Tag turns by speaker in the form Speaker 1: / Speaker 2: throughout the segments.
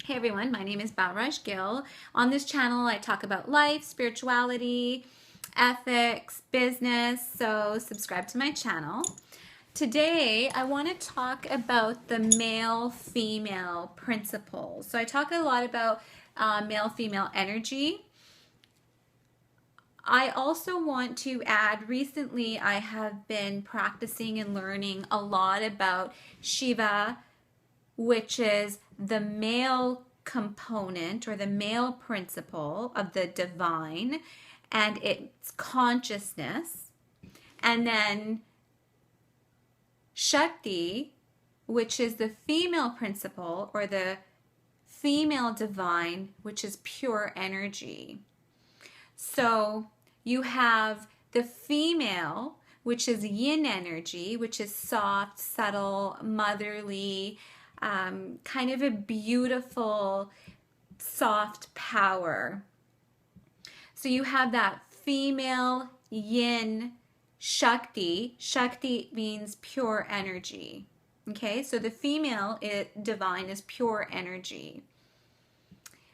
Speaker 1: Hey everyone, my name is Balraj Gill. On this channel, I talk about life, spirituality, ethics, business, so subscribe to my channel. Today, I want to talk about the male-female principles. So I talk a lot about male-female energy. I also want to add, recently I have been practicing and learning a lot about Shiva, which is the male component or the male principle of the divine and its consciousness. And then Shakti, which is the female principle or the female divine, which is pure energy. So you have the female, which is yin energy, which is soft, subtle, motherly, kind of a beautiful, soft power. So you have that female yin Shakti. Shakti means pure energy. Okay, so the female divine is pure energy.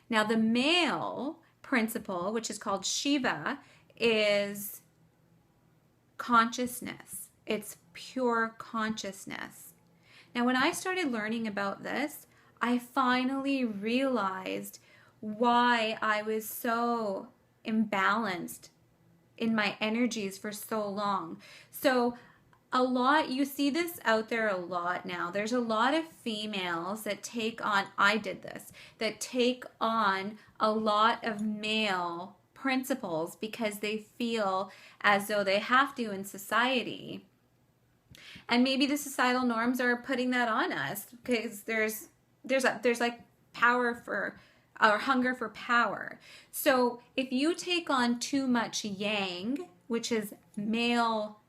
Speaker 1: Now the male principle, which is called Shiva, is consciousness. It's pure consciousness. Now, when I started learning about this, I finally realized why I was so imbalanced in my energies for so long. So you see this out there a lot now. There's a lot of females that take on, I did this, that take on a lot of male principles because they feel as though they have to in society. And maybe the societal norms are putting that on us because there's like power for or hunger for power. So if you take on too much yang, which is male,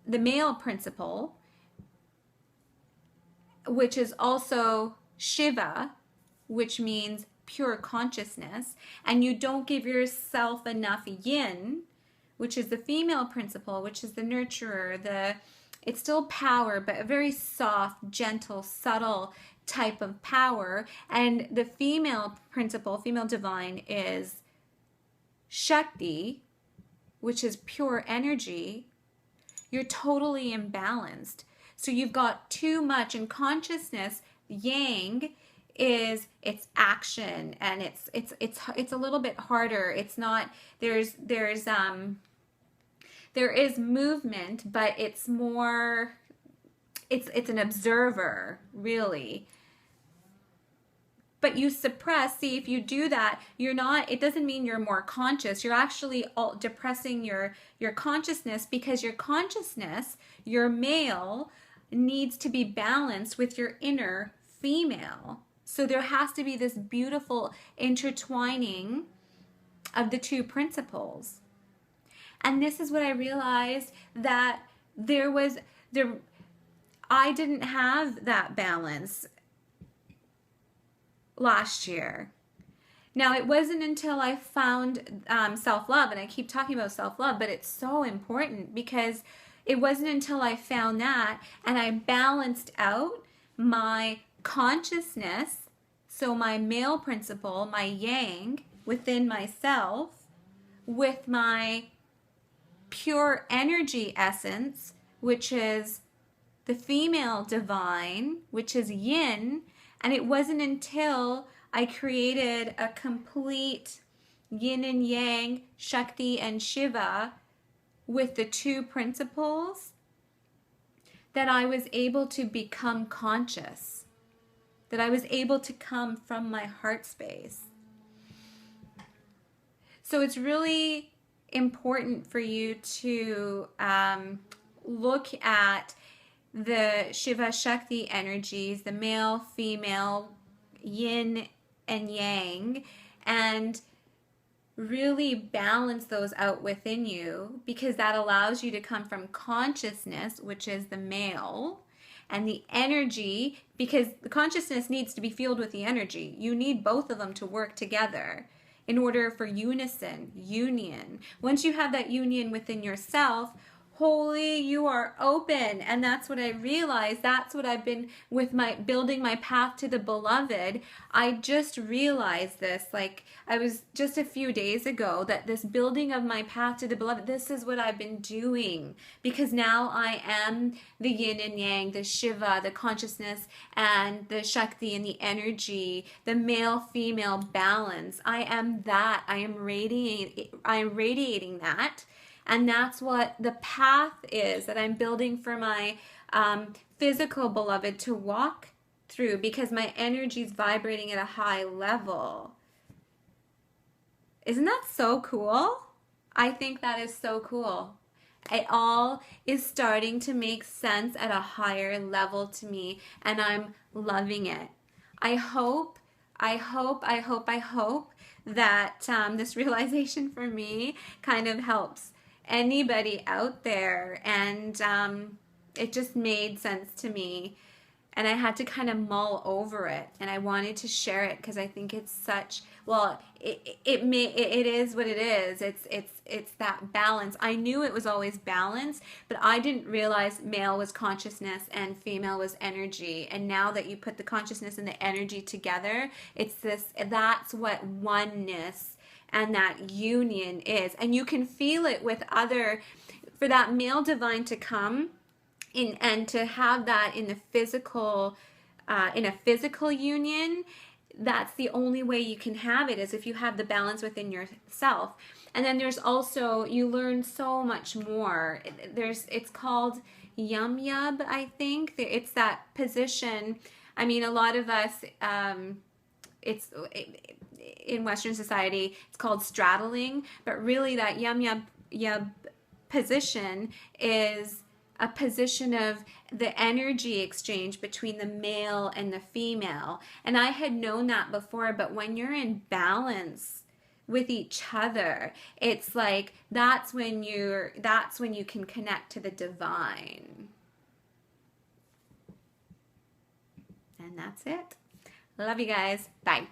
Speaker 1: the male principle, which is also Shiva, which means pure consciousness, and you don't give yourself enough yin, which is the female principle, which is the nurturer, it's still power, but a very soft, gentle, subtle type of power. And the female principle, female divine, is Shakti, which is pure energy. You're totally imbalanced. So you've got too much in consciousness. Yang is it's action, and it's a little bit harder. It's not there is movement, but it's more it's an observer, really. But you suppress. See, if you do that, it doesn't mean you're more conscious. You're actually depressing your consciousness, because your consciousness, your male, needs to be balanced with your inner female. So there has to be this beautiful intertwining of the two principles. And this is what I realized, that I didn't have that balance last year. Now, it wasn't until I found self-love, and I keep talking about self-love, but it's so important, because it wasn't until I found that and I balanced out my consciousness, so my male principle, my yang within myself, with my pure energy essence, which is the female divine, which is yin. And it wasn't until I created a complete yin and yang, Shakti and Shiva, with the two principles, that I was able to become conscious, that I was able to come from my heart space. So it's really important for you to look at the Shiva Shakti energies, the male, female, yin and yang, and really balance those out within you, because that allows you to come from consciousness, which is the male, and the energy, because the consciousness needs to be fueled with the energy. You need both of them to work together in order for union. Once you have that union within yourself, holy, you are open. And that's what I realized. That's what I've been with my building my path to the beloved. I just realized this, like I was just a few days ago, that this building of my path to the beloved, this is what I've been doing, because now I am the yin and yang, the Shiva, the consciousness, and the Shakti and the energy, the male female balance. I am that. I am radiating that. And that's what the path is that I'm building for my physical beloved to walk through, because my energy is vibrating at a high level. Isn't that so cool? I think that is so cool. It all is starting to make sense at a higher level to me, and I'm loving it. I hope that this realization for me kind of helps anybody out there, and it just made sense to me, and I had to kind of mull over it, and I wanted to share it because I think it's such, well, it is what it is. It's that balance. I knew it was always balance, but I didn't realize male was consciousness and female was energy. And now that you put the consciousness and the energy together, that's what oneness and that union is. And you can feel it with for that male divine to come in and to have that in the physical, in a physical union. That's the only way you can have it, is if you have the balance within yourself. And then there's also, you learn so much more. It's called Yum Yum, I think. It's that position. I mean, a lot of us, in Western society, it's called straddling, but really that Yum Yum position is a position of the energy exchange between the male and the female. And I had known that before, but when you're in balance with each other, it's like that's when you can connect to the divine. And that's it. Love you guys. Bye.